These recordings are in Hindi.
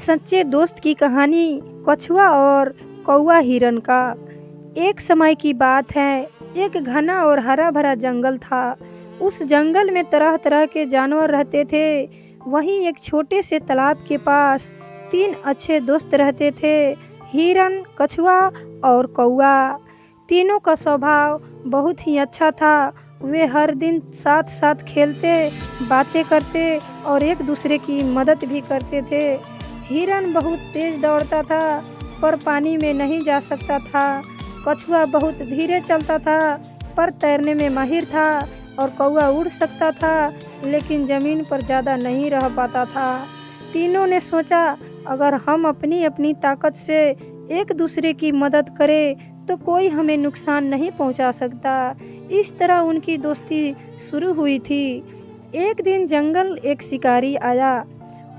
सच्चे दोस्त की कहानी कछुआ और कौवा हिरन का। एक समय की बात है, एक घना और हरा भरा जंगल था। उस जंगल में तरह तरह के जानवर रहते थे। वहीं एक छोटे से तालाब के पास 3 अच्छे दोस्त रहते थे, हिरन, कछुआ और कौवा। तीनों का स्वभाव बहुत ही अच्छा था। वे हर दिन साथ साथ खेलते, बातें करते और एक दूसरे की मदद भी करते थे। हिरन बहुत तेज दौड़ता था पर पानी में नहीं जा सकता था। कछुआ बहुत धीरे चलता था पर तैरने में माहिर था। और कौवा उड़ सकता था लेकिन ज़मीन पर ज़्यादा नहीं रह पाता था। तीनों ने सोचा, अगर हम अपनी अपनी ताकत से एक दूसरे की मदद करें तो कोई हमें नुकसान नहीं पहुंचा सकता। इस तरह उनकी दोस्ती शुरू हुई थी। एक दिन जंगल एक शिकारी आया।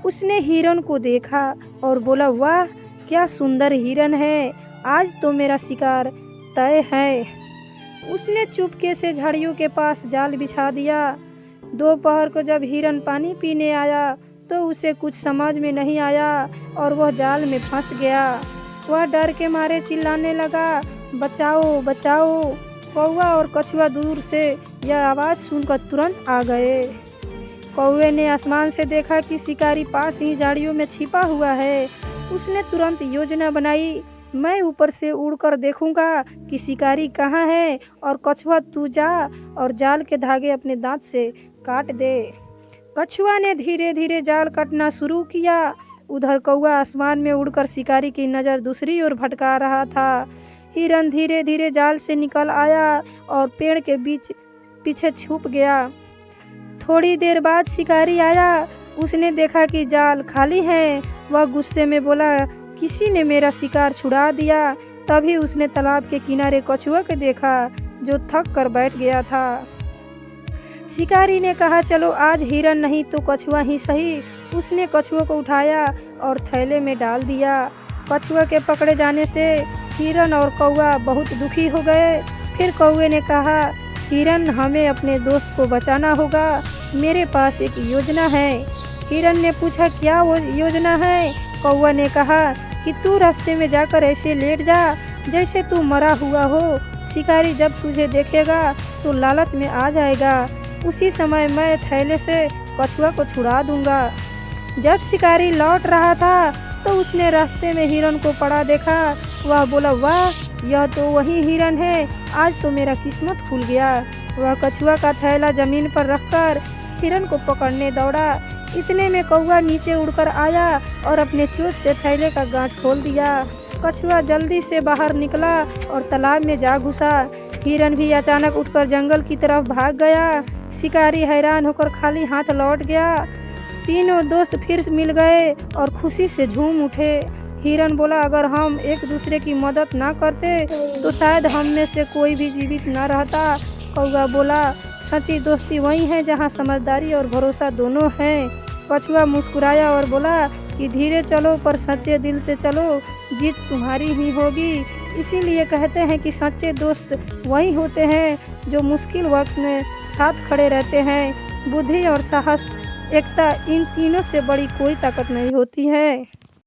उसने हिरन को देखा और बोला, वाह क्या सुंदर हिरन है, आज तो मेरा शिकार तय है। उसने चुपके से झाड़ियों के पास जाल बिछा दिया। दोपहर को जब हिरन पानी पीने आया तो उसे कुछ समझ में नहीं आया और वह जाल में फंस गया। वह डर के मारे चिल्लाने लगा, बचाओ बचाओ। कौवा और कछुआ दूर से यह आवाज़ सुनकर तुरंत आ गए। कौवे ने आसमान से देखा कि शिकारी पास ही झाड़ियों में छिपा हुआ है। उसने तुरंत योजना बनाई, मैं ऊपर से उड़कर देखूंगा कि शिकारी कहाँ है, और कछुआ तू जा और जाल के धागे अपने दांत से काट दे। कछुआ ने धीरे धीरे जाल काटना शुरू किया। उधर कौवा आसमान में उड़कर शिकारी की नज़र दूसरी ओर भटका रहा था। हिरन धीरे धीरे जाल से निकल आया और पेड़ के बीच पीछे छुप गया। थोड़ी देर बाद शिकारी आया। उसने देखा कि जाल खाली है। वह गुस्से में बोला, किसी ने मेरा शिकार छुड़ा दिया। तभी उसने तालाब के किनारे कछुआ को देखा जो थक कर बैठ गया था। शिकारी ने कहा, चलो आज हिरन नहीं तो कछुआ ही सही। उसने कछुआ को उठाया और थैले में डाल दिया। कछुआ के पकड़े जाने से हिरन और कौवा बहुत दुखी हो गए। फिर कौवे ने कहा, हिरन हमें अपने दोस्त को बचाना होगा, मेरे पास एक योजना है। हिरन ने पूछा, क्या वो योजना है? कौवा ने कहा कि तू रास्ते में जाकर ऐसे लेट जा जैसे तू मरा हुआ हो। शिकारी जब तुझे देखेगा तो लालच में आ जाएगा। उसी समय मैं थैले से कछुआ को छुड़ा दूंगा। जब शिकारी लौट रहा था तो उसने रास्ते में हिरन को पड़ा देखा। वह बोला, वाह यह तो वही हिरन है, आज तो मेरा किस्मत खुल गया। वह कछुआ का थैला जमीन पर रखकर हिरन को पकड़ने दौड़ा। इतने में कौवा नीचे उड़कर आया और अपने चोंच से थैले का गांठ खोल दिया। कछुआ जल्दी से बाहर निकला और तालाब में जा घुसा। हिरन भी अचानक उठकर जंगल की तरफ भाग गया। शिकारी हैरान होकर खाली हाथ लौट गया। तीनों दोस्त फिर मिल गए और खुशी से झूम उठे। हिरन बोला, अगर हम एक दूसरे की मदद ना करते तो शायद हम में से कोई भी जीवित न रहता। कौवा बोला, सच्ची दोस्ती वही है जहाँ समझदारी और भरोसा दोनों हैं। कछुआ मुस्कुराया और बोला कि धीरे चलो पर सच्चे दिल से चलो, जीत तुम्हारी ही होगी। इसीलिए कहते हैं कि सच्चे दोस्त वही होते हैं जो मुश्किल वक्त में साथ खड़े रहते हैं। बुद्धि और साहस, एकता, इन तीनों से बड़ी कोई ताकत नहीं होती है।